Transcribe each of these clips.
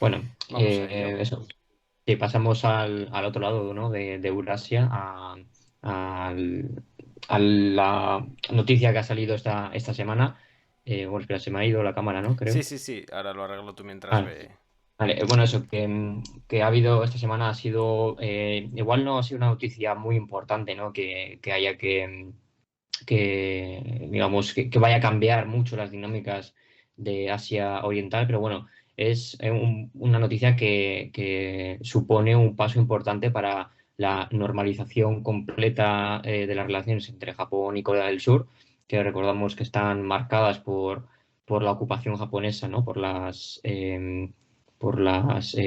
Bueno, Vamos a ello. eso. Sí, pasamos al otro lado, ¿no? de Eurasia, a la noticia que ha salido esta semana. Bueno, espera, se me ha ido la cámara, ¿no? Sí, Creo. sí, sí, ahora lo arreglo tú mientras Vale, ve. vale. Bueno, eso, que ha habido esta semana ha sido, igual no ha sido una noticia muy importante, ¿no? Que haya digamos, que vaya a cambiar mucho las dinámicas de Asia Oriental, pero bueno, es una noticia que supone un paso importante para la normalización completa de las relaciones entre Japón y Corea del Sur, que recordamos que están marcadas por la ocupación japonesa, ¿no? Por las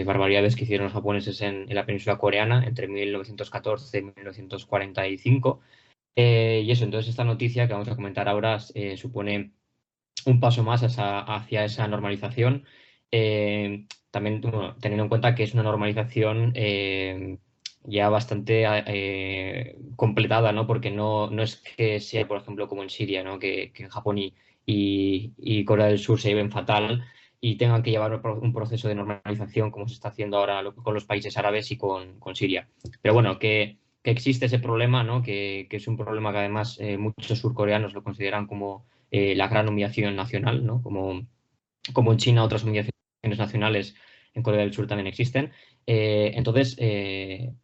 barbaridades que hicieron los japoneses en la península coreana entre 1914 y 1945. Y eso, entonces esta noticia que vamos a comentar ahora supone un paso más hacia esa normalización. También bueno, teniendo en cuenta que es una normalización ya bastante completada, ¿no? Porque no es que sea, por ejemplo, como en Siria, ¿no? Que en Japón y Corea del Sur se lleven fatal y tengan que llevar un proceso de normalización como se está haciendo ahora con los países árabes y con Siria. Pero bueno, que existe ese problema, ¿no? Que es un problema que además muchos surcoreanos lo consideran como la gran humillación nacional, ¿no? Como en China otras humillaciones nacionales en Corea del Sur también existen. Entonces,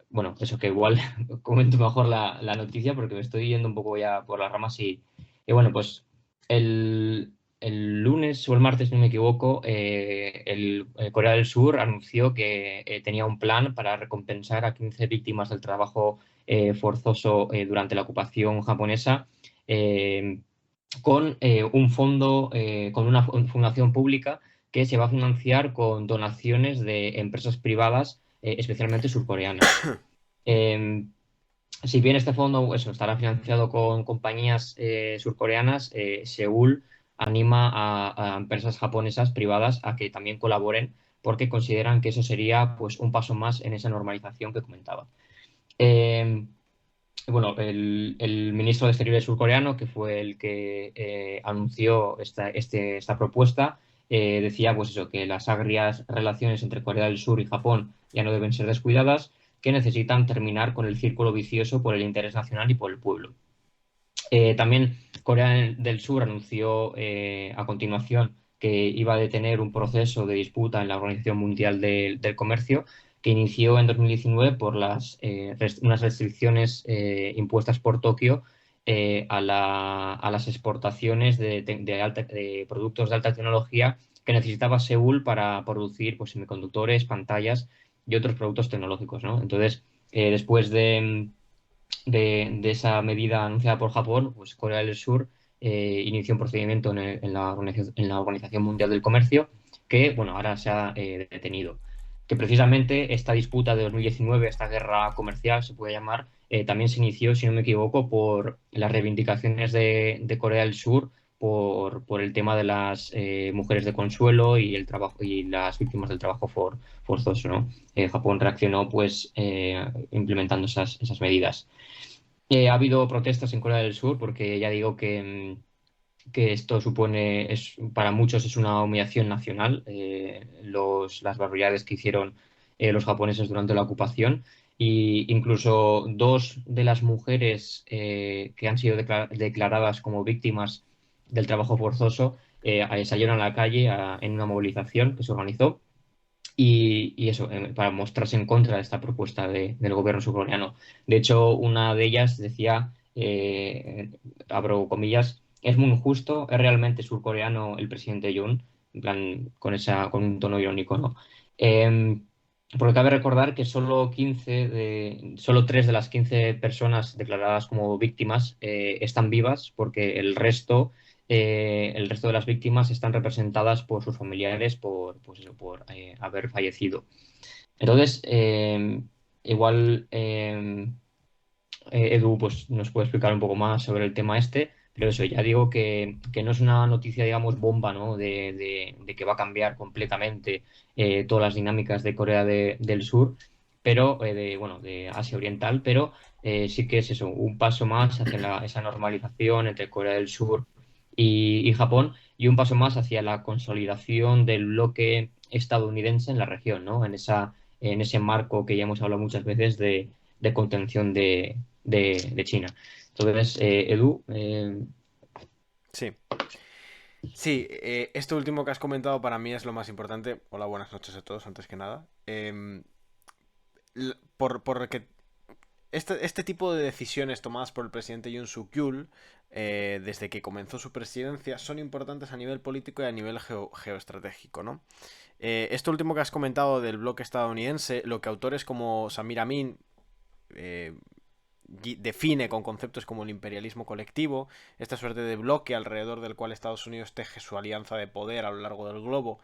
bueno, eso que igual comento mejor la noticia porque me estoy yendo un poco ya por las ramas y bueno, pues el, el lunes o el martes, si no me equivoco, Corea del Sur anunció que tenía un plan para recompensar a 15 víctimas del trabajo forzoso durante la ocupación japonesa. eh, con un fondo, con una fundación pública que se va a financiar con donaciones de empresas privadas, especialmente surcoreanas. Eh, si bien este fondo eso, estará financiado con compañías surcoreanas, Seúl anima a empresas japonesas privadas a que también colaboren porque consideran que eso sería pues, un paso más en esa normalización que comentaba. Eh, bueno, el ministro de Exteriores surcoreano, que fue el que anunció esta propuesta, decía pues eso, que las agrias relaciones entre Corea del Sur y Japón ya no deben ser descuidadas, que necesitan terminar con el círculo vicioso por el interés nacional y por el pueblo. También Corea del Sur anunció a continuación que iba a detener un proceso de disputa en la Organización Mundial del Comercio que inició en 2019 por unas restricciones impuestas por Tokio a las exportaciones de productos de alta tecnología que necesitaba Seúl para producir pues, semiconductores, pantallas y otros productos tecnológicos, ¿no? Entonces, después de esa medida anunciada por Japón, pues Corea del Sur inició un procedimiento en la Organización Mundial del Comercio que, bueno, ahora se ha detenido. Que precisamente esta disputa de 2019, esta guerra comercial, se puede llamar, también se inició, si no me equivoco, por las reivindicaciones de Corea del Sur por el tema de las mujeres de consuelo y el trabajo y las víctimas del trabajo forzoso, ¿no? Japón reaccionó pues implementando esas medidas. Ha habido protestas en Corea del Sur porque ya digo que esto supone, para muchos es una humillación nacional, las barbaridades que hicieron los japoneses durante la ocupación. Y incluso dos de las mujeres que han sido declaradas como víctimas del trabajo forzoso salieron a la calle en una movilización que se organizó y eso, para mostrarse en contra de esta propuesta del gobierno surcoreano. De hecho, una de ellas decía, abro comillas, es muy injusto, es realmente surcoreano el presidente Yoon, en plan, con un tono irónico, ¿no? Eh, Porque cabe recordar que solo 3 de las 15 personas declaradas como víctimas están vivas, porque el resto de las víctimas están representadas por sus familiares pues eso, por haber fallecido. Entonces, igual Edu pues, nos puede explicar un poco más sobre el tema este, pero eso, ya digo que no es una noticia, digamos, bomba, ¿no? De que va a cambiar completamente todas las dinámicas de del Sur, pero, bueno, de Asia Oriental, pero sí que es eso, un paso más hacia esa normalización entre Corea del Sur y Japón. y un paso más hacia la consolidación del bloque estadounidense en la región, ¿no? En ese marco que ya hemos hablado muchas veces de contención de China. Entonces, Edu, Sí. Sí, esto último que has comentado para mí es lo más importante. Hola, buenas noches a todos, antes que nada. Porque este tipo de decisiones tomadas por el presidente Yoon Suk-yeol desde que comenzó su presidencia son importantes a nivel político y a nivel geoestratégico, ¿no? Esto último que has comentado del bloque estadounidense, lo que autores como Samir Amin eh, define con conceptos como el imperialismo colectivo, esta suerte de bloque alrededor del cual Estados Unidos teje su alianza de poder a lo largo del globo,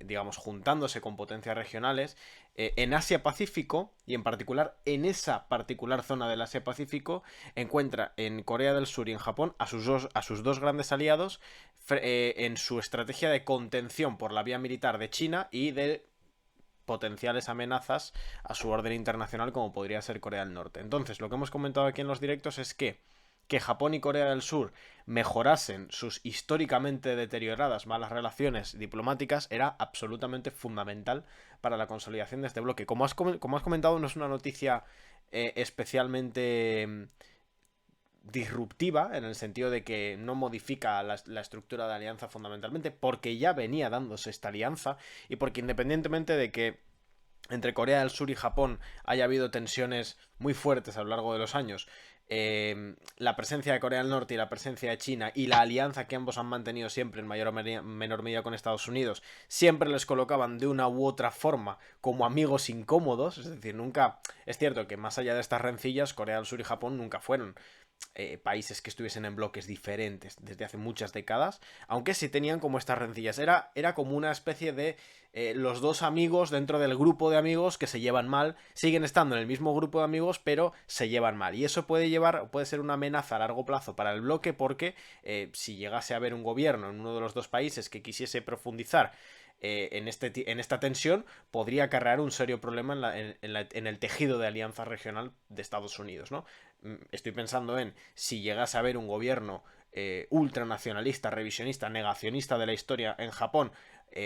digamos, juntándose con potencias regionales, en Asia-Pacífico, y en particular en esa particular zona del Asia-Pacífico, encuentra en Corea del Sur y en Japón a sus dos grandes aliados en su estrategia de contención por la vía militar de China y de potenciales amenazas a su orden internacional como podría ser Corea del Norte. Entonces, lo que hemos comentado aquí en los directos es que Japón y Corea del Sur mejorasen sus históricamente deterioradas malas relaciones diplomáticas era absolutamente fundamental para la consolidación de este bloque. Como has comentado, no es una noticia especialmente disruptiva, en el sentido de que no modifica la estructura de alianza fundamentalmente, porque ya venía dándose esta alianza y porque independientemente de que entre Corea del Sur y Japón haya habido tensiones muy fuertes a lo largo de los años, la presencia de Corea del Norte y la presencia de China y la alianza que ambos han mantenido siempre en mayor o menor medida con Estados Unidos, siempre les colocaban de una u otra forma como amigos incómodos, es decir, nunca, es cierto que más allá de estas rencillas, Corea del Sur y Japón nunca fueron países que estuviesen en bloques diferentes desde hace muchas décadas, aunque sí tenían como estas rencillas. Era como una especie de los dos amigos dentro del grupo de amigos que se llevan mal, siguen estando en el mismo grupo de amigos, pero se llevan mal. Y eso puede ser una amenaza a largo plazo para el bloque, porque si llegase a haber un gobierno en uno de los dos países que quisiese profundizar en esta tensión, podría acarrear un serio problema en el tejido de alianza regional de Estados Unidos, ¿no? Estoy pensando en si llegase a haber un gobierno ultranacionalista, revisionista, negacionista de la historia en Japón,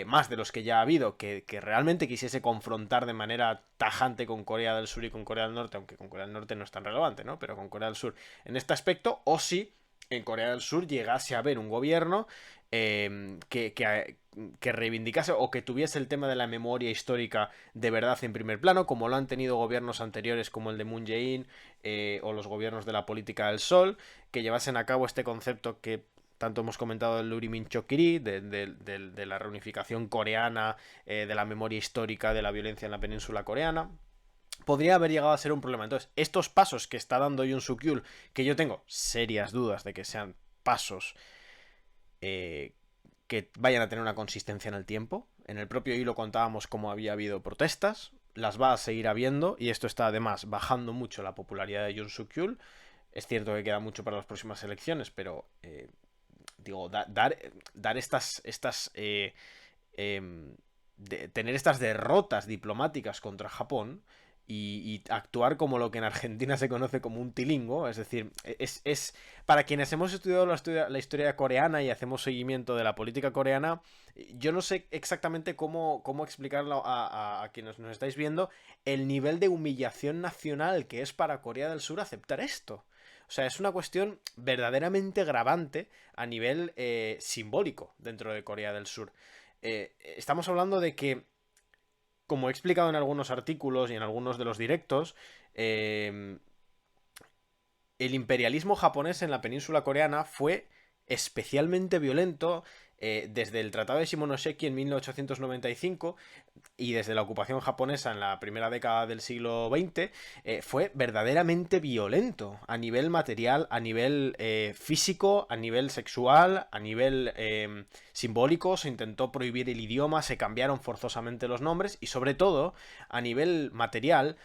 más de los que ya ha habido, que realmente quisiese confrontar de manera tajante con Corea del Sur y con Corea del Norte, aunque con Corea del Norte no es tan relevante, ¿no? Pero con Corea del Sur en este aspecto, o si en Corea del Sur llegase a haber un gobierno que reivindicase o que tuviese el tema de la memoria histórica de verdad en primer plano, como lo han tenido gobiernos anteriores como el de Moon Jae-in o los gobiernos de la política del sol, que llevasen a cabo este concepto que tanto hemos comentado del Urimin Chokiri, de la reunificación coreana, de la memoria histórica de la violencia en la península coreana. Podría haber llegado a ser un problema. Entonces, estos pasos que está dando Yoon Suk-yeol, que yo tengo serias dudas de que sean pasos que vayan a tener una consistencia en el tiempo. En el propio hilo contábamos cómo había habido protestas, las va a seguir habiendo, y esto está además bajando mucho la popularidad de Yoon Suk-yeol. Es cierto que queda mucho para las próximas elecciones, pero digo, dar tener estas derrotas diplomáticas contra Japón y actuar como lo que en Argentina se conoce como un tilingo, es decir, es para quienes hemos estudiado la historia coreana y hacemos seguimiento de la política coreana, yo no sé exactamente cómo explicarlo a quienes nos estáis viendo, el nivel de humillación nacional que es para Corea del Sur aceptar esto. O sea, es una cuestión verdaderamente gravante a nivel simbólico dentro de Corea del Sur. Estamos hablando de que, como he explicado en algunos artículos y en algunos de los directos, el imperialismo japonés en la península coreana fue especialmente violento desde el Tratado de Shimonoseki en 1895 y desde la ocupación japonesa en la primera década del siglo XX, fue verdaderamente violento a nivel material, a nivel físico, a nivel sexual, a nivel simbólico. Se intentó prohibir el idioma, se cambiaron forzosamente los nombres y, sobre todo, a nivel material,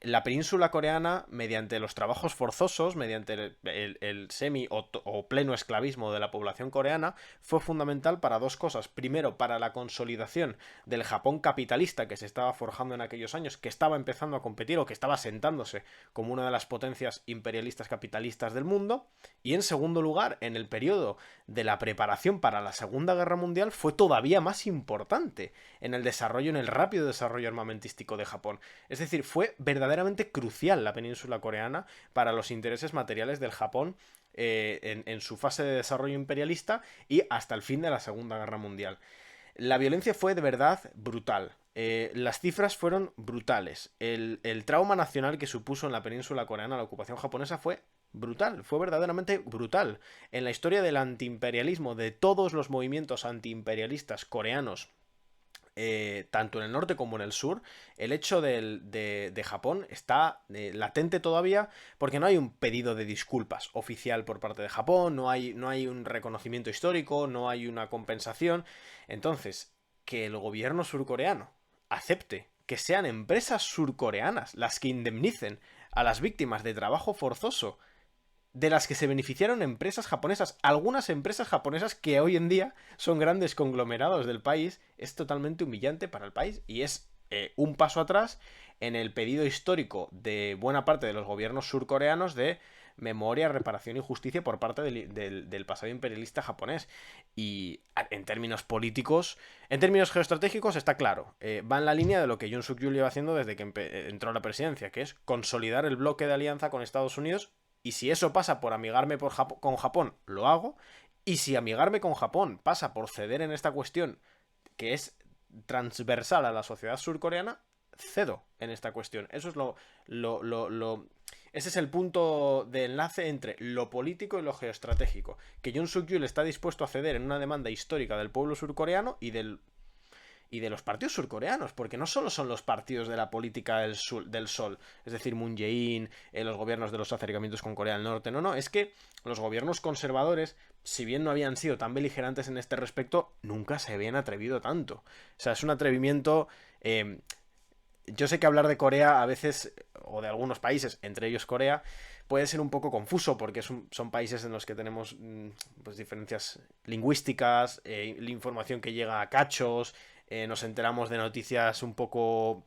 la península coreana, mediante los trabajos forzosos, mediante el semi o pleno esclavismo de la población coreana, fue fundamental fundamental para dos cosas. Primero, para la consolidación del Japón capitalista que se estaba forjando en aquellos años, que estaba empezando a competir o que estaba sentándose como una de las potencias imperialistas capitalistas del mundo. Y en segundo lugar, en el periodo de la preparación para la Segunda Guerra Mundial fue todavía más importante en el desarrollo, en el rápido desarrollo armamentístico de Japón. Es decir, fue verdaderamente crucial la península coreana para los intereses materiales del Japón en su fase de desarrollo imperialista y hasta el fin de la Segunda Guerra Mundial. La violencia fue de verdad brutal. Las cifras fueron brutales. El trauma nacional que supuso en la península coreana la ocupación japonesa fue brutal, fue verdaderamente brutal. En la historia del antiimperialismo, de todos los movimientos antiimperialistas coreanos, tanto en el norte como en el sur, el hecho de Japón está latente todavía porque no hay un pedido de disculpas oficial por parte de Japón, no hay un reconocimiento histórico, no hay una compensación. Entonces, que el gobierno surcoreano acepte que sean empresas surcoreanas las que indemnicen a las víctimas de trabajo forzoso de las que se beneficiaron empresas japonesas, algunas empresas japonesas que hoy en día son grandes conglomerados del país, es totalmente humillante para el país y es un paso atrás en el pedido histórico de buena parte de los gobiernos surcoreanos de memoria, reparación y justicia por parte del pasado imperialista japonés. Y en términos políticos, en términos geoestratégicos, está claro, va en la línea de lo que Yoon Suk-yeol lleva haciendo desde que entró a la presidencia, que es consolidar el bloque de alianza con Estados Unidos. Y si eso pasa por amigarme con Japón, lo hago. Y si amigarme con Japón pasa por ceder en esta cuestión, que es transversal a la sociedad surcoreana, cedo en esta cuestión. Eso es ese es el punto de enlace entre lo político y lo geoestratégico. Que Yoon Suk-yeol está dispuesto a ceder en una demanda histórica del pueblo surcoreano y de los partidos surcoreanos, porque no solo son los partidos de la política del Sol, es decir, Moon Jae-in, los gobiernos de los acercamientos con Corea del Norte, no, es que los gobiernos conservadores, si bien no habían sido tan beligerantes en este respecto, nunca se habían atrevido tanto. O sea, es un atrevimiento... yo sé que hablar de Corea a veces, o de algunos países, entre ellos Corea, puede ser un poco confuso porque son países en los que tenemos pues, diferencias lingüísticas, la información que llega a cachos, nos enteramos de noticias un poco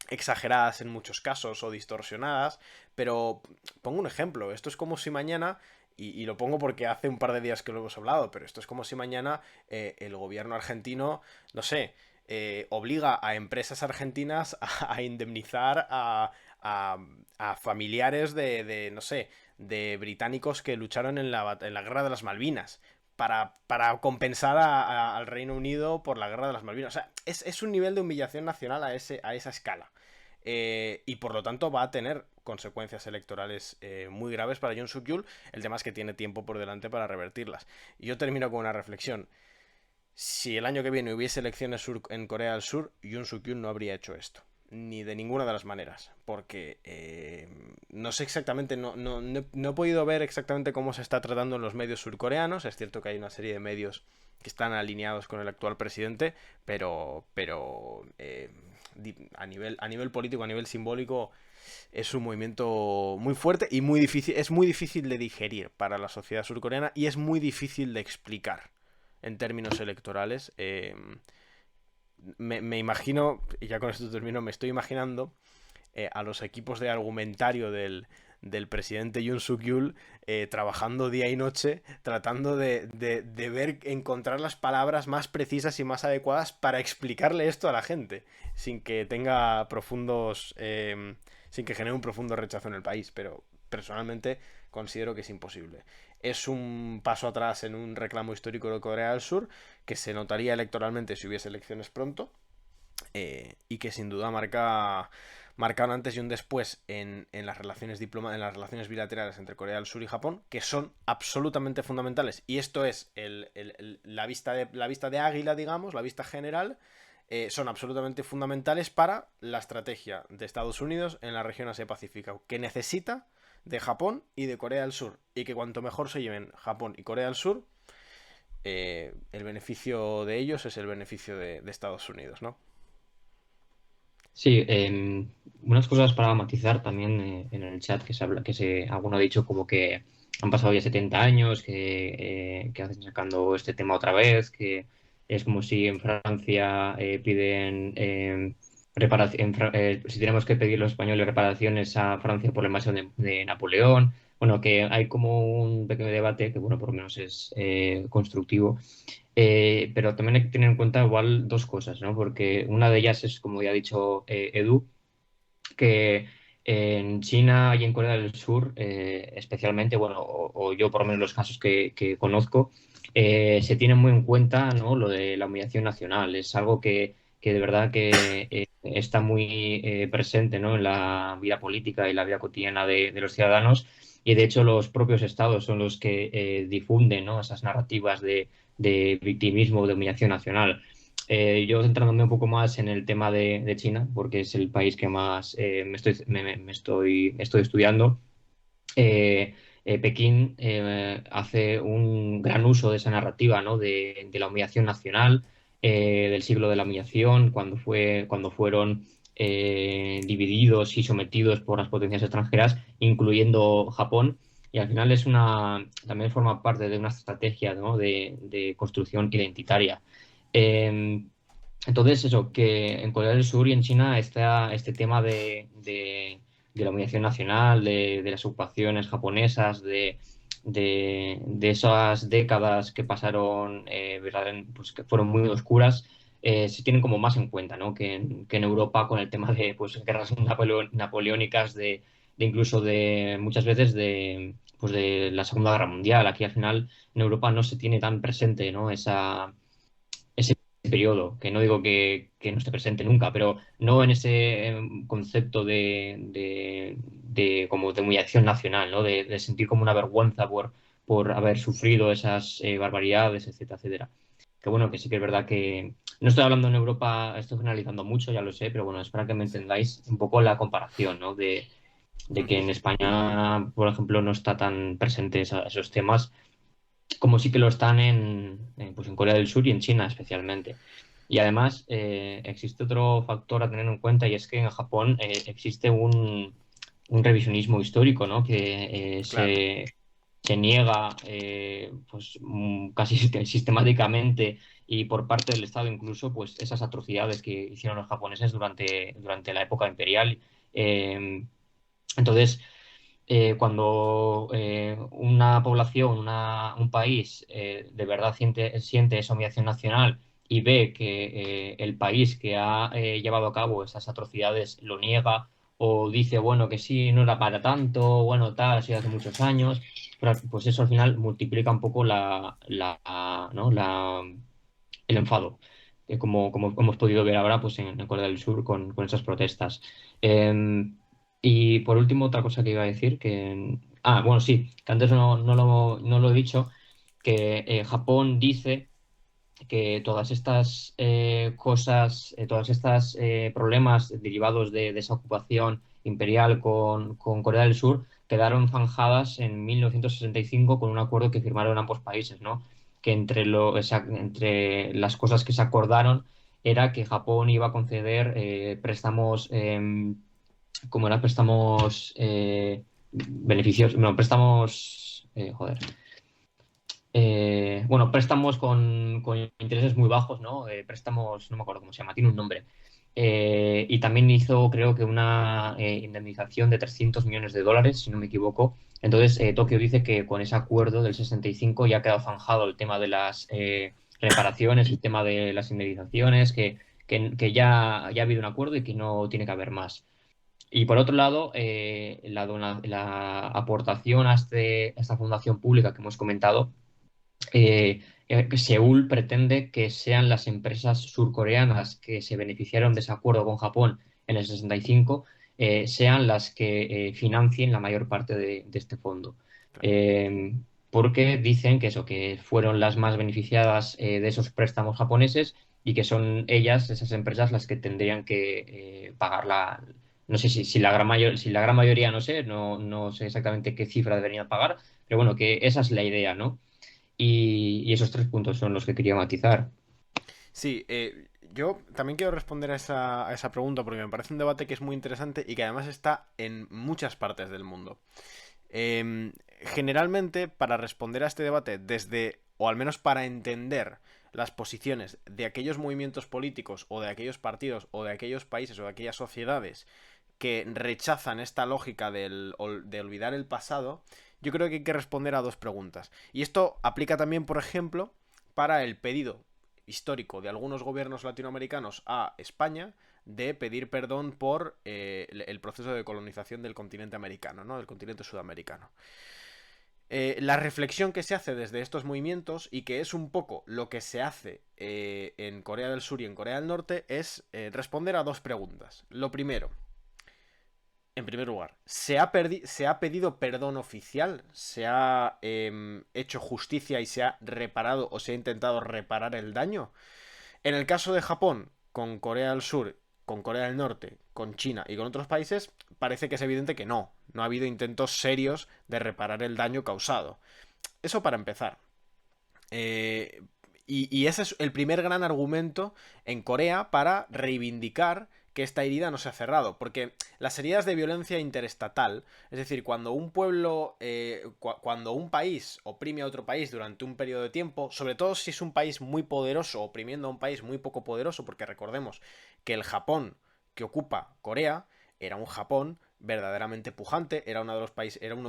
exageradas en muchos casos o distorsionadas, pero pongo un ejemplo, esto es como si mañana, y lo pongo porque hace un par de días que lo hemos hablado, pero esto es como si mañana el gobierno argentino, no sé, obliga a empresas argentinas a indemnizar a familiares no sé, de británicos que lucharon en la guerra de las Malvinas. Para compensar al Reino Unido por la guerra de las Malvinas. O sea, es un nivel de humillación nacional a esa escala. Y por lo tanto va a tener consecuencias electorales muy graves para Yoon Suk-yeol. El tema es que tiene tiempo por delante para revertirlas. Y yo termino con una reflexión. Si el año que viene hubiese elecciones en Corea del Sur, Yoon Suk-yeol no habría hecho esto. Ni de ninguna de las maneras. Porque no sé exactamente, no he podido ver exactamente cómo se está tratando en los medios surcoreanos. Es cierto que hay una serie de medios que están alineados con el actual presidente, pero a nivel político, a nivel simbólico, es un movimiento muy fuerte y muy difícil. Es muy difícil de digerir para la sociedad surcoreana y es muy difícil de explicar en términos electorales. Me imagino, y ya con esto termino, me estoy imaginando a los equipos de argumentario del presidente Yoon Suk-yeol trabajando día y noche, tratando de encontrar las palabras más precisas y más adecuadas para explicarle esto a la gente, sin que tenga sin que genere un profundo rechazo en el país, pero personalmente considero que es imposible. Es un paso atrás en un reclamo histórico de Corea del Sur que se notaría electoralmente si hubiese elecciones pronto y que sin duda marca un antes y un después en las relaciones en las relaciones bilaterales entre Corea del Sur y Japón, que son absolutamente fundamentales. Y esto es la vista de águila, digamos, la vista general. Son absolutamente fundamentales para la estrategia de Estados Unidos en la región Asia-Pacífica, que necesita de Japón y de Corea del Sur, y que cuanto mejor se lleven Japón y Corea del Sur, el beneficio de ellos es el beneficio de Estados Unidos, ¿no? Sí, unas cosas para matizar también en el chat alguno ha dicho como que han pasado ya 70 años, que hacen sacando este tema otra vez, que es como si en Francia piden si tenemos que pedir los españoles reparaciones a Francia por la invasión de Napoleón. Bueno, que hay como un pequeño debate que, bueno, por lo menos es constructivo. Pero también hay que tener en cuenta igual dos cosas, ¿no? Porque una de ellas es, como ya ha dicho Edu, que en China y en Corea del Sur, especialmente, bueno, o yo por lo menos los casos que conozco, se tiene muy en cuenta, ¿no? Lo de la humillación nacional. Es algo que de verdad que está muy presente, ¿no? En la vida política y la vida cotidiana de los ciudadanos. Y de hecho los propios estados son los que difunden, ¿no? Esas narrativas de victimismo, de humillación nacional. Yo centrándome un poco más en el tema de China, porque es el país que más estoy estudiando. eh, Pekín hace un gran uso de esa narrativa, ¿no? De la humillación nacional, del siglo de la humillación, cuando fueron divididos y sometidos por las potencias extranjeras, incluyendo Japón. Y al final también forma parte de una estrategia, ¿no? de construcción identitaria. Eh, entonces, eso, que en Corea del Sur y en China está este tema de la humillación nacional, de las ocupaciones japonesas, de esas décadas que pasaron, pues, que fueron muy oscuras, se tienen como más en cuenta, ¿no? Que en Europa con el tema de pues, guerras napoleónicas, incluso de muchas veces pues, de la Segunda Guerra Mundial. Aquí al final en Europa no se tiene tan presente, ¿no? Ese periodo, que no digo que no esté presente nunca, pero no en ese concepto como de humillación nacional, ¿no? De sentir como una vergüenza por haber sufrido esas barbaridades, etcétera, etcétera. Que bueno, que sí que es verdad que no estoy hablando en Europa, estoy generalizando mucho, ya lo sé, pero bueno, es para que me Sí. entendáis un poco la comparación, ¿no? De que Ujú. en España, por ejemplo, no está tan presente esos temas como sí que lo están pues en Corea del Sur y en China especialmente. Y además existe otro factor a tener en cuenta y es que en Japón existe un revisionismo histórico, ¿no? Que Claro. se niega pues, casi sistemáticamente y por parte del Estado incluso pues esas atrocidades que hicieron los japoneses durante la época imperial. Eh, entonces, cuando una población, un país de verdad siente esa humillación nacional y ve que el país que ha llevado a cabo esas atrocidades lo niega o dice, bueno, que sí, no era para tanto, bueno, tal, ha sido hace muchos años, pues eso al final multiplica un poco ¿no? El enfado, como hemos podido ver ahora pues, en Corea del Sur con esas protestas. Eh, y por último, otra cosa que iba a decir, bueno, sí, que antes no lo he dicho, que Japón dice que todas estas cosas, todas estas problemas derivados de esa ocupación imperial con Corea del Sur quedaron zanjadas en 1965 con un acuerdo que firmaron ambos países, ¿no? Que entre las cosas que se acordaron era que Japón iba a conceder préstamos, como eran préstamos beneficios, no, préstamos, joder, bueno, préstamos con intereses muy bajos, ¿no? Préstamos, no me acuerdo cómo se llama, tiene un nombre. Y también hizo, creo que una indemnización de 300 millones de dólares, si no me equivoco. Entonces, Tokio dice que con ese acuerdo del 65 ya ha quedado zanjado el tema de las reparaciones, el tema de las indemnizaciones, que ya ha habido un acuerdo y que no tiene que haber más. Y por otro lado, la aportación a esta fundación pública que hemos comentado Seúl pretende que sean las empresas surcoreanas que se beneficiaron de ese acuerdo con Japón en el 65, sean las que financien la mayor parte de este fondo. Claro. Eh, Porque dicen que que fueron las más beneficiadas de esos préstamos japoneses y que son ellas, esas empresas, las que tendrían que pagar no sé si si la gran mayoría, no sé exactamente qué cifra deberían pagar, pero bueno, que esa es la idea, ¿no? Y esos tres puntos son los que quería matizar. Sí, yo también quiero responder a esa pregunta porque me parece un debate que es muy interesante y que además está en muchas partes del mundo. generalmente, para responder a este debate desde, o al menos para entender las posiciones de aquellos movimientos políticos o de aquellos partidos o de aquellos países o de aquellas sociedades que rechazan esta lógica de olvidar el pasado, yo creo que hay que responder a dos preguntas. Y esto aplica también, por ejemplo, para el pedido histórico de algunos gobiernos latinoamericanos a España de pedir perdón por el proceso de colonización del continente americano, ¿no? Del continente sudamericano. La reflexión que se hace desde estos movimientos, y que es un poco lo que se hace en Corea del Sur y en Corea del Norte, es responder a dos preguntas. Lo primero, en primer lugar, ¿se ha pedido perdón oficial? ¿Se ha hecho justicia y se ha reparado o se ha intentado reparar el daño? En el caso de Japón, con Corea del Sur, con Corea del Norte, con China y con otros países, parece que es evidente que no. No ha habido intentos serios de reparar el daño causado. Eso para empezar. Y ese es el primer gran argumento en Corea para reivindicar que esta herida no se ha cerrado, porque las heridas de violencia interestatal, es decir, cuando un pueblo, cuando un país oprime a otro país durante un periodo de tiempo, sobre todo si es un país muy poderoso oprimiendo a un país muy poco poderoso, porque recordemos que el Japón que ocupa Corea era un Japón verdaderamente pujante, era uno de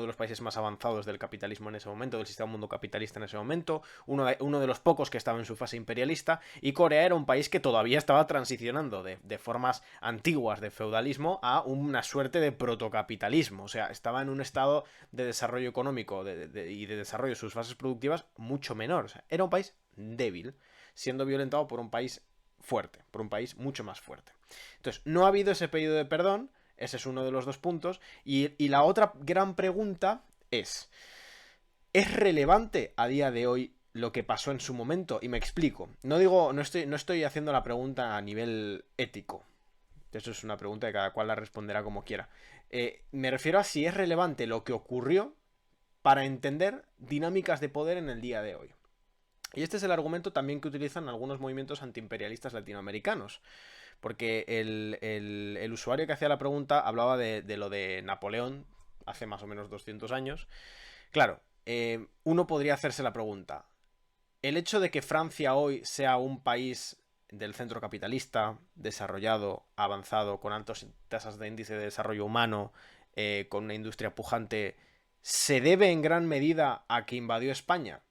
los países más avanzados del capitalismo en ese momento, del sistema mundo capitalista en ese momento, uno de los pocos que estaba en su fase imperialista, y Corea era un país que todavía estaba transicionando de formas antiguas de feudalismo a una suerte de protocapitalismo, o sea, estaba en un estado de desarrollo económico y de desarrollo de sus fases productivas mucho menor, o sea, era un país débil, siendo violentado por un país fuerte, por un país mucho más fuerte. Entonces, no ha habido ese pedido de perdón. Ese es uno de los dos puntos. Y la otra gran pregunta ¿es relevante a día de hoy lo que pasó en su momento? Y me explico. No estoy haciendo la pregunta a nivel ético. Eso es una pregunta que cada cual la responderá como quiera. Me refiero a si es relevante lo que ocurrió para entender dinámicas de poder en el día de hoy. Y este es el argumento también que utilizan algunos movimientos antiimperialistas latinoamericanos. Porque el usuario que hacía la pregunta hablaba de lo de Napoleón hace más o menos 200 años. Claro, uno podría hacerse la pregunta. ¿El hecho de que Francia hoy sea un país del centro capitalista, desarrollado, avanzado, con altas tasas de índice de desarrollo humano, con una industria pujante, se debe en gran medida a que invadió España?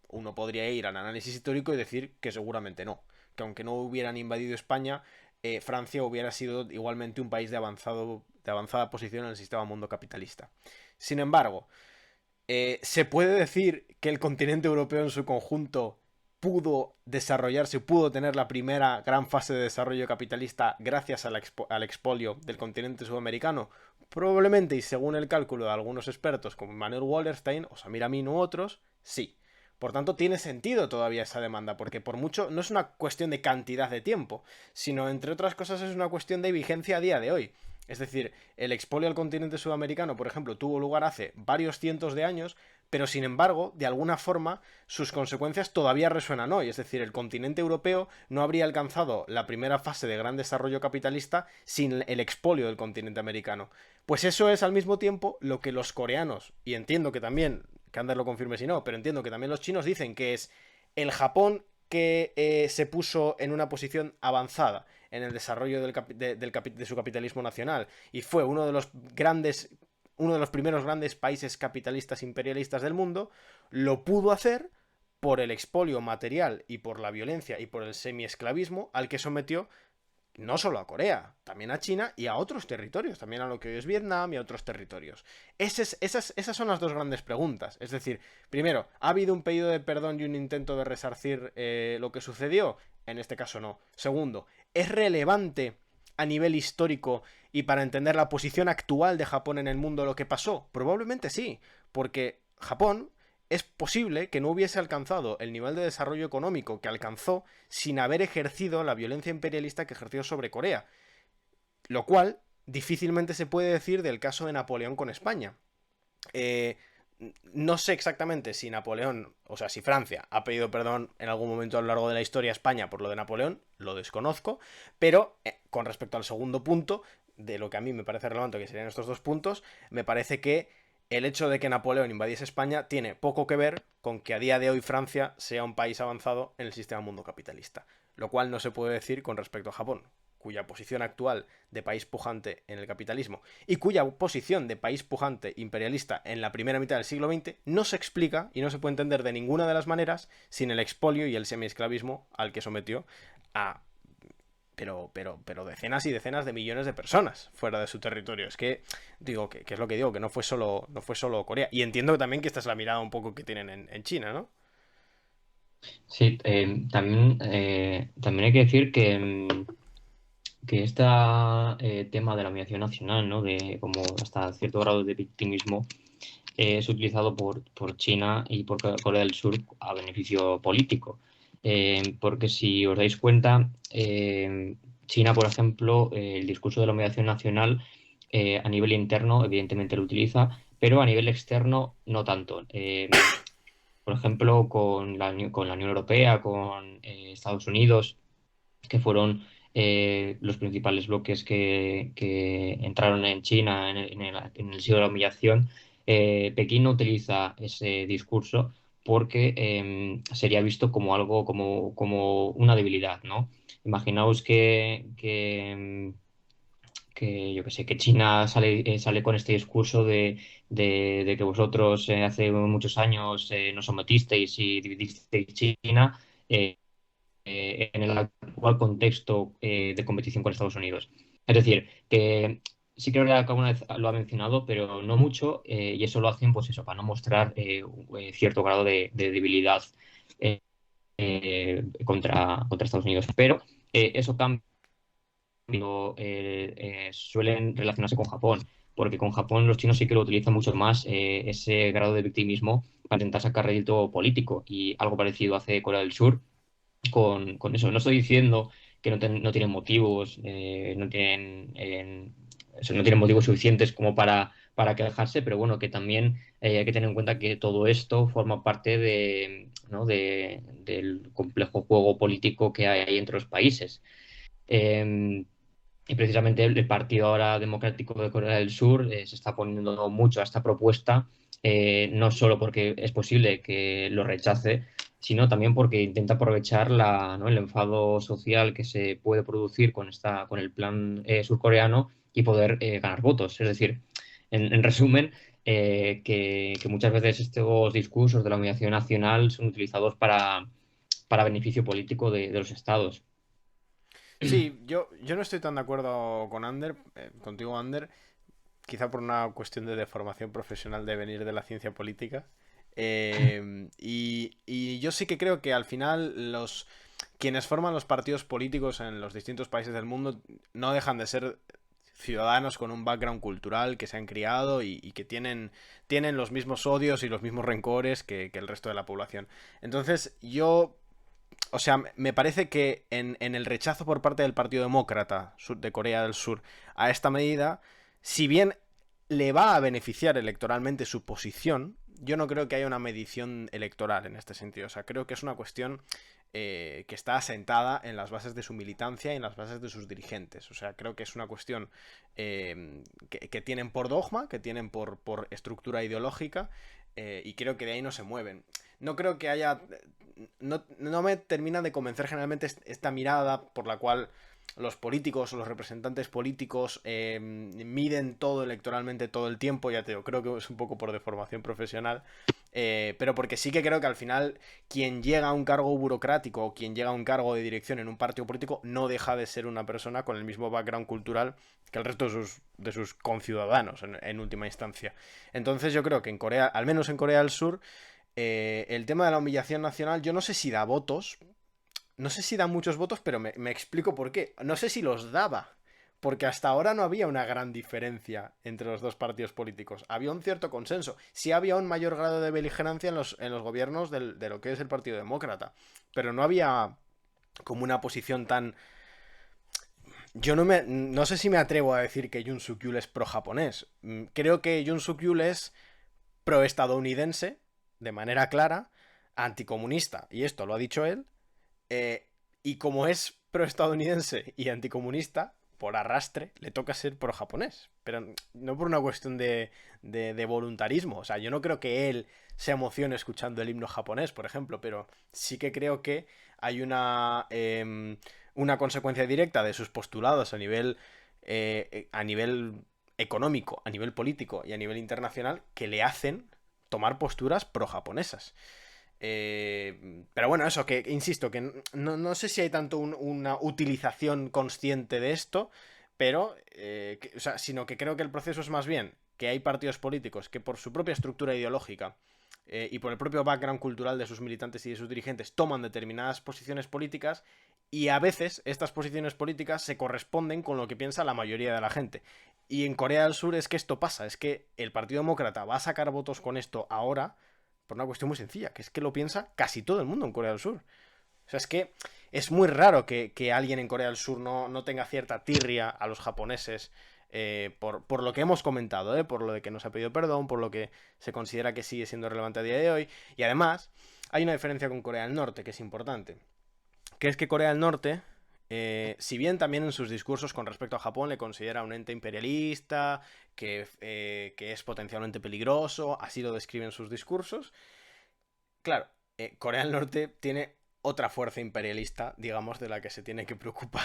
Uno podría ir al análisis histórico y decir que seguramente no. Que aunque no hubieran invadido España, Francia hubiera sido igualmente un país de avanzada posición en el sistema mundo capitalista. Sin embargo, se puede decir que el continente europeo en su conjunto pudo desarrollarse, pudo tener la primera gran fase de desarrollo capitalista gracias al expolio del continente sudamericano. Probablemente, y según el cálculo de algunos expertos como Manuel Wallerstein o Samir Amin u otros, sí. Por tanto, tiene sentido todavía esa demanda, porque por mucho no es una cuestión de cantidad de tiempo, sino, entre otras cosas, es una cuestión de vigencia a día de hoy. Es decir, el expolio al continente sudamericano, por ejemplo, tuvo lugar hace varios cientos de años, pero sin embargo, de alguna forma, sus consecuencias todavía resuenan hoy. Es decir, el continente europeo no habría alcanzado la primera fase de gran desarrollo capitalista sin el expolio del continente americano. Pues eso es al mismo tiempo lo que los coreanos, y entiendo que también, que Ander lo confirme si no, pero entiendo que también los chinos dicen que es el Japón que se puso en una posición avanzada en el desarrollo de su capitalismo nacional y fue uno de los primeros grandes países capitalistas imperialistas del mundo, lo pudo hacer por el expolio material y por la violencia y por el semiesclavismo al que sometió no solo a Corea, también a China y a otros territorios, también a lo que hoy es Vietnam y a otros territorios. Esas son las dos grandes preguntas. Es decir, primero, ¿ha habido un pedido de perdón y un intento de resarcir lo que sucedió? En este caso no. Segundo, ¿es relevante a nivel histórico y para entender la posición actual de Japón en el mundo lo que pasó? Probablemente sí, porque Japón es posible que no hubiese alcanzado el nivel de desarrollo económico que alcanzó sin haber ejercido la violencia imperialista que ejerció sobre Corea. Lo cual difícilmente se puede decir del caso de Napoleón con España. No sé exactamente si Napoleón, o sea, si Francia ha pedido perdón en algún momento a lo largo de la historia a España por lo de Napoleón, lo desconozco, pero con respecto al segundo punto, de lo que a mí me parece relevante, que serían estos dos puntos, me parece que el hecho de que Napoleón invadiese España tiene poco que ver con que a día de hoy Francia sea un país avanzado en el sistema mundo capitalista, lo cual no se puede decir con respecto a Japón, cuya posición actual de país pujante en el capitalismo y cuya posición de país pujante imperialista en la primera mitad del siglo XX no se explica y no se puede entender de ninguna de las maneras sin el expolio y el semiesclavismo al que sometió a pero decenas y decenas de millones de personas fuera de su territorio. Es que, digo, que es lo que digo, que no fue solo Corea. Y entiendo también que esta es la mirada un poco que tienen en China, ¿no? Sí, también hay que decir que este tema de la humillación nacional, ¿no? De como hasta cierto grado de victimismo, es utilizado por China y por Corea del Sur a beneficio político. Porque si os dais cuenta, China, por ejemplo, el discurso de la humillación nacional a nivel interno, evidentemente lo utiliza, pero a nivel externo no tanto. Por ejemplo, con la Unión Europea, con Estados Unidos, que fueron los principales bloques que entraron en China en el siglo de la humillación. Pekín no utiliza ese discurso porque sería visto como algo, como una debilidad, ¿no? Imaginaos que yo que sé, que China sale con este discurso de que vosotros hace muchos años nos sometisteis y dividisteis China. En el actual contexto de competición con Estados Unidos. Es decir, que sí creo que alguna vez lo ha mencionado, pero no mucho, y eso lo hacen, pues eso, para no mostrar cierto grado de debilidad eh, contra Estados Unidos. Pero eso cambia cuando suelen relacionarse con Japón, porque con Japón los chinos sí que lo utilizan mucho más ese grado de victimismo para intentar sacar rédito político, y algo parecido hace Corea del Sur con eso. No estoy diciendo que no tienen motivos, no tienen motivos suficientes como para quejarse, pero bueno, que también hay que tener en cuenta que todo esto forma parte ¿no? del complejo juego político que hay entre los países. Eh, y precisamente el Partido ahora Democrático de Corea del Sur se está poniendo mucho a esta propuesta, no solo porque es posible que lo rechace, sino también porque intenta aprovechar ¿no? el enfado social que se puede producir con el plan surcoreano y poder ganar votos. Es decir, en resumen, que muchas veces estos discursos de la humillación nacional son utilizados para beneficio político de los estados. Sí, yo no estoy tan de acuerdo con contigo, Ander, quizá por una cuestión de deformación profesional de venir de la ciencia política. Y yo sí que creo que al final quienes forman los partidos políticos en los distintos países del mundo no dejan de ser ciudadanos con un background cultural que se han criado y que tienen los mismos odios y los mismos rencores que el resto de la población. Entonces, o sea, me parece que en el rechazo por parte del Partido Demócrata de Corea del Sur a esta medida, si bien le va a beneficiar electoralmente su posición, yo no creo que haya una medición electoral en este sentido. O sea, creo que es una cuestión que está asentada en las bases de su militancia y en las bases de sus dirigentes. O sea, creo que es una cuestión que tienen por dogma, que tienen por estructura ideológica, y creo que de ahí no se mueven. No creo que haya... No me termina de convencer generalmente esta mirada por la cual los políticos o los representantes políticos miden todo electoralmente todo el tiempo, ya te digo, creo que es un poco por deformación profesional, pero porque sí que creo que al final quien llega a un cargo burocrático o quien llega a un cargo de dirección en un partido político no deja de ser una persona con el mismo background cultural que el resto de sus conciudadanos en última instancia. Entonces yo creo que en Corea, al menos en Corea del Sur, el tema de la humillación nacional, yo no sé si da votos, no sé si da muchos votos, pero me explico por qué. No sé si los daba, porque hasta ahora no había una gran diferencia entre los dos partidos políticos. Había un cierto consenso. Sí había un mayor grado de beligerancia en los gobiernos de lo que es el Partido Demócrata, pero no había como una posición tan... Yo no sé si me atrevo a decir que Yoon Suk Yeol es pro-japonés. Creo que Yoon Suk Yeol es pro-estadounidense, de manera clara, anticomunista, y esto lo ha dicho él, y como es pro-estadounidense y anticomunista, por arrastre, le toca ser pro-japonés. Pero no por una cuestión de voluntarismo. O sea, yo no creo que él se emocione escuchando el himno japonés, por ejemplo, pero sí que creo que hay una consecuencia directa de sus postulados a nivel económico, a nivel político y a nivel internacional que le hacen tomar posturas pro-japonesas. Pero bueno, eso, que insisto, que no sé si hay tanto una utilización consciente de esto, pero, o sea, sino que creo que el proceso es más bien que hay partidos políticos que por su propia estructura ideológica y por el propio background cultural de sus militantes y de sus dirigentes toman determinadas posiciones políticas y a veces estas posiciones políticas se corresponden con lo que piensa la mayoría de la gente. Y en Corea del Sur es que esto pasa, es que el Partido Demócrata va a sacar votos con esto ahora por una cuestión muy sencilla, que es que lo piensa casi todo el mundo en Corea del Sur. O sea, es que es muy raro que alguien en Corea del Sur no tenga cierta tirria a los japoneses por lo que hemos comentado, por lo de que nos ha pedido perdón, por lo que se considera que sigue siendo relevante a día de hoy. Y además, hay una diferencia con Corea del Norte que es importante, que es que Corea del Norte, si bien también en sus discursos con respecto a Japón le considera un ente imperialista, que es potencialmente peligroso, así lo describen sus discursos. Claro, Corea del Norte tiene otra fuerza imperialista, digamos, de la que se tiene que preocupar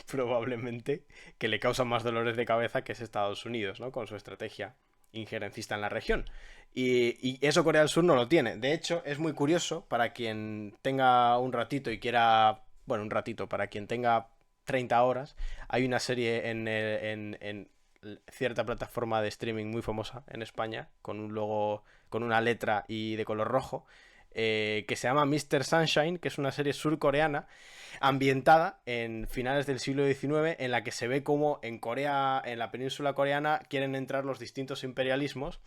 probablemente, que le causa más dolores de cabeza, que es Estados Unidos, ¿no? Con su estrategia injerencista en la región. Y eso Corea del Sur no lo tiene. De hecho, es muy curioso para quien tenga un ratito y quiera... Bueno, un ratito, para quien tenga 30 horas, hay una serie en cierta plataforma de streaming muy famosa en España, con un logo, con una letra y de color rojo, que se llama Mr. Sunshine, que es una serie surcoreana ambientada en finales del siglo XIX, en la que se ve como en Corea, en la península coreana, quieren entrar los distintos imperialismos.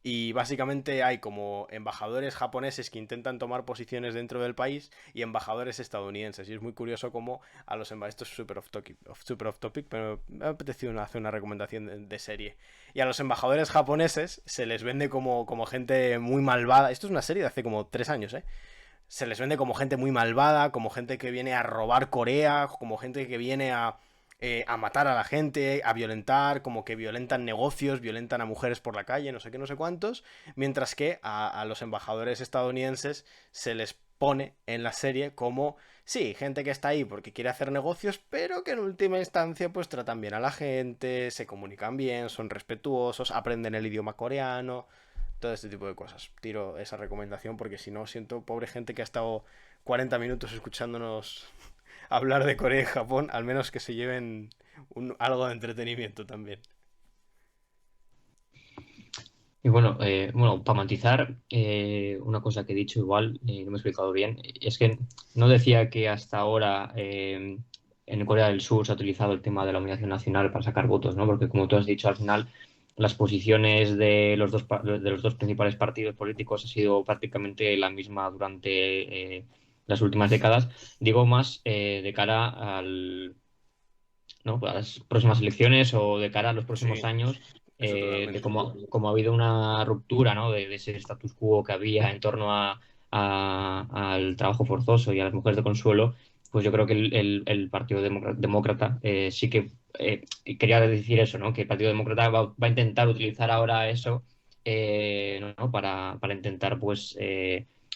Y básicamente hay como embajadores japoneses que intentan tomar posiciones dentro del país y embajadores estadounidenses. Y es muy curioso cómo a los embajadores... Esto es super off topic, pero me ha apetecido hacer una recomendación de serie. Y a los embajadores japoneses se les vende como gente muy malvada. Esto es una serie de hace como 3 años, ¿eh? Se les vende como gente muy malvada, como gente que viene a robar Corea, como gente que viene a matar a la gente, a violentar, como que violentan negocios, violentan a mujeres por la calle, no sé qué, no sé cuántos, mientras que a los embajadores estadounidenses se les pone en la serie como, sí, gente que está ahí porque quiere hacer negocios, pero que en última instancia pues tratan bien a la gente, se comunican bien, son respetuosos, aprenden el idioma coreano, todo este tipo de cosas. Tiro esa recomendación porque si no siento pobre gente que ha estado 40 minutos escuchándonos hablar de Corea y Japón, al menos que se lleven algo de entretenimiento también. Y bueno, para matizar, una cosa que he dicho igual, no me he explicado bien, es que no decía que hasta ahora en Corea del Sur se ha utilizado el tema de la unidad nacional para sacar votos, ¿no? Porque como tú has dicho, al final las posiciones de los dos principales partidos políticos ha sido prácticamente la misma durante las últimas décadas. Digo más de cara ¿no? A las próximas elecciones o de cara a los próximos Sí, años, eso de totalmente. cómo ha habido una ruptura, ¿no? De ese status quo que había en torno al trabajo forzoso y a las mujeres de consuelo, pues yo creo que el Partido Demócrata sí que quería decir eso, ¿no? Que el Partido Demócrata va a intentar utilizar ahora eso ¿no? Para intentar, pues,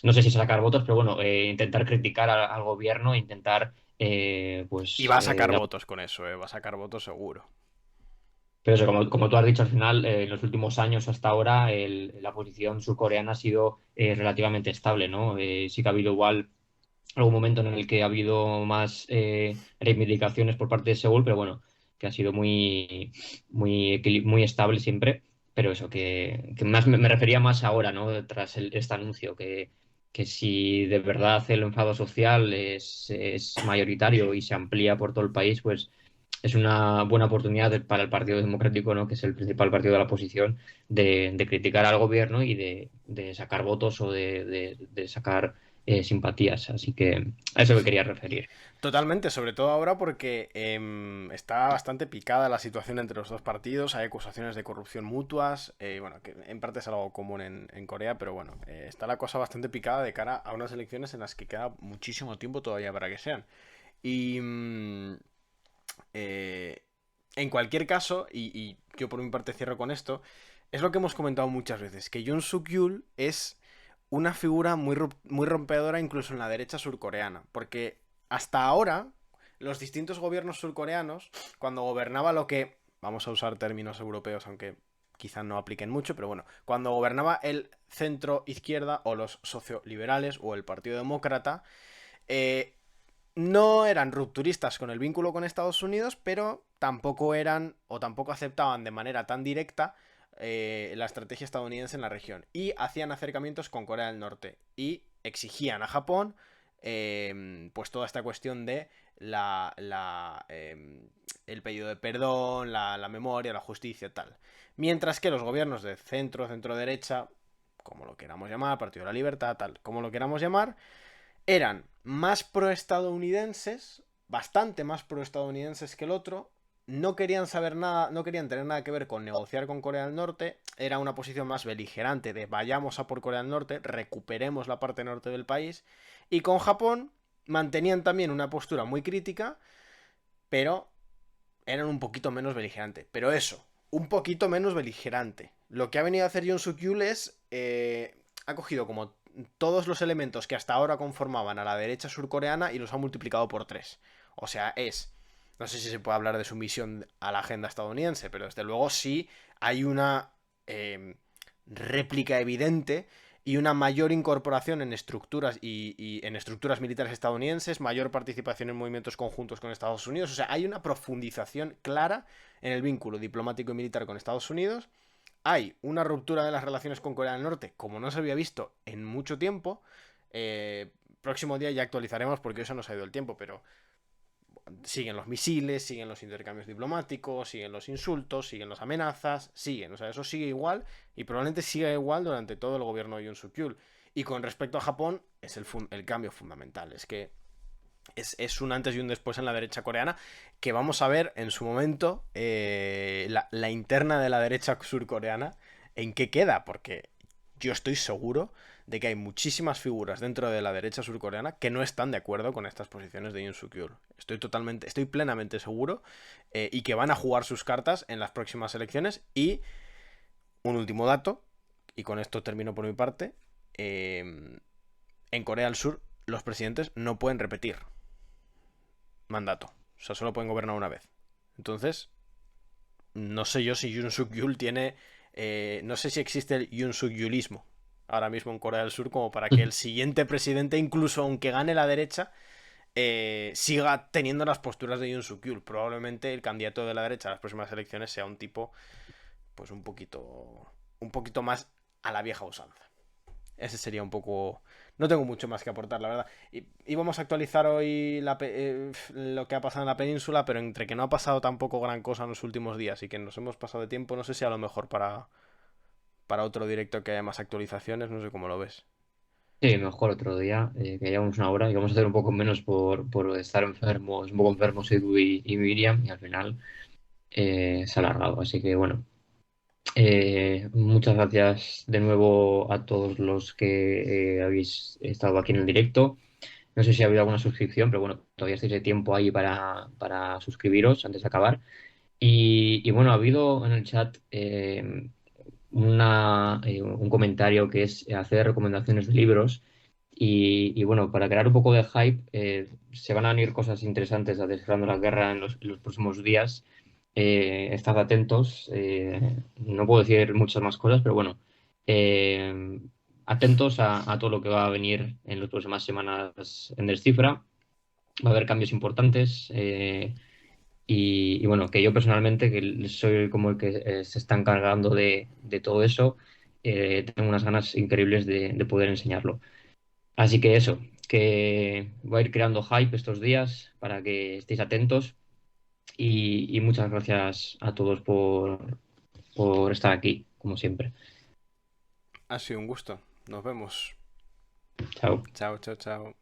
no sé si sacar votos, pero bueno, intentar criticar al gobierno, intentar Y va a sacar votos con eso, va a sacar votos seguro. pero eso, como tú has dicho al final, en los últimos años hasta ahora la posición surcoreana ha sido relativamente estable, ¿no? Sí que ha habido igual algún momento en el que ha habido más reivindicaciones por parte de Seúl, pero bueno, que ha sido muy estable siempre. Pero eso, que más me refería más ahora, ¿no? Tras este anuncio, que si de verdad el enfado social es mayoritario y se amplía por todo el país, pues es una buena oportunidad para el Partido Democrático, ¿no? Que es el principal partido de la oposición, de criticar al gobierno y de sacar votos o de sacar simpatías. Así que a eso me Sí. quería referir. Totalmente, sobre todo ahora porque está bastante picada la situación entre los dos partidos, hay acusaciones de corrupción mutuas, bueno, que en parte es algo común en Corea, pero bueno, está la cosa bastante picada de cara a unas elecciones en las que queda muchísimo tiempo todavía para que sean. Y, eh, En cualquier caso, y yo por mi parte cierro con esto, es lo que hemos comentado muchas veces, que Yoon Suk Yeol es una figura muy rompedora incluso en la derecha surcoreana, porque hasta ahora los distintos gobiernos surcoreanos, cuando gobernaba lo que, vamos a usar términos europeos, aunque quizá no apliquen mucho, pero bueno, cuando gobernaba el centro izquierda o los socioliberales o el Partido Demócrata, eh, no eran rupturistas con el vínculo con Estados Unidos, pero tampoco eran o tampoco aceptaban de manera tan directa la estrategia estadounidense en la región. Y hacían acercamientos con Corea del Norte. Y exigían a Japón pues toda esta cuestión de el pedido de perdón, la memoria, la justicia, tal. Mientras que los gobiernos de centro, centro-derecha, como lo queramos llamar, Partido de la Libertad, tal, como lo queramos llamar, eran más proestadounidenses, bastante más proestadounidenses que el otro, no querían saber nada, no querían tener nada que ver con negociar con Corea del Norte, era una posición más beligerante de vayamos a por Corea del Norte, recuperemos la parte norte del país, y con Japón mantenían también una postura muy crítica, pero eran un poquito menos beligerante. Pero eso, un poquito menos beligerante. Lo que ha venido a hacer Yoon Suk Yeol es ha cogido como todos los elementos que hasta ahora conformaban a la derecha surcoreana y los ha multiplicado por 3. O sea, no sé si se puede hablar de sumisión a la agenda estadounidense, pero desde luego sí hay una réplica evidente y una mayor incorporación en estructuras y en estructuras militares estadounidenses, mayor participación en movimientos conjuntos con Estados Unidos. O sea, hay una profundización clara en el vínculo diplomático y militar con Estados Unidos. Hay una ruptura de las relaciones con Corea del Norte, como no se había visto en mucho tiempo. Próximo día ya actualizaremos porque eso nos ha ido el tiempo, pero siguen los misiles, siguen los intercambios diplomáticos, siguen los insultos, siguen las amenazas, siguen, o sea, eso sigue igual y probablemente siga igual durante todo el gobierno de Yoon Suk Yeol. Y con respecto a Japón, es el cambio fundamental, es que es un antes y un después en la derecha coreana, que vamos a ver en su momento la interna de la derecha surcoreana en qué queda, porque yo estoy seguro de que hay muchísimas figuras dentro de la derecha surcoreana que no están de acuerdo con estas posiciones de Yoon Suk Yeol. Estoy plenamente seguro y que van a jugar sus cartas en las próximas elecciones. Y un último dato, y con esto termino por mi parte, en Corea del Sur los presidentes no pueden repetir mandato, o sea, solo pueden gobernar una vez. Entonces, no sé yo si Yoon Suk Yeol tiene no sé si existe el Yoon Suk Yeolismo ahora mismo en Corea del Sur como para que el siguiente presidente, incluso aunque gane la derecha, siga teniendo las posturas de Yoon Suk Yeol. Probablemente el candidato de la derecha a las próximas elecciones sea un tipo, pues un poquito más a la vieja usanza. Ese sería un poco... No tengo mucho más que aportar, la verdad. Y vamos a actualizar hoy lo que ha pasado en la península, pero entre que no ha pasado tampoco gran cosa en los últimos días y que nos hemos pasado de tiempo, no sé si a lo mejor para otro directo que haya más actualizaciones, no sé cómo lo ves. Sí, mejor otro día, que hayamos una hora y vamos a hacer un poco menos por estar enfermos, un poco enfermos Edu y Miriam, y al final se ha alargado. Así que bueno, muchas gracias de nuevo a todos los que habéis estado aquí en el directo. No sé si ha habido alguna suscripción, pero bueno, todavía estáis de tiempo ahí para suscribiros antes de acabar. Y bueno, ha habido en el chat un comentario que es hacer recomendaciones de libros. Y bueno, para crear un poco de hype, se van a venir cosas interesantes a Descifrando la Guerra en los próximos días. Estad atentos. No puedo decir muchas más cosas, pero bueno, eh, atentos a todo lo que va a venir en las próximas semanas en Descifra. Va a haber cambios importantes. Y bueno, que yo personalmente, que soy como el que se está encargando de todo eso, tengo unas ganas increíbles de poder enseñarlo. Así que eso, que voy a ir creando hype estos días para que estéis atentos y muchas gracias a todos por estar aquí, como siempre. Ha sido un gusto. Nos vemos. Chao. Chao, chao, chao.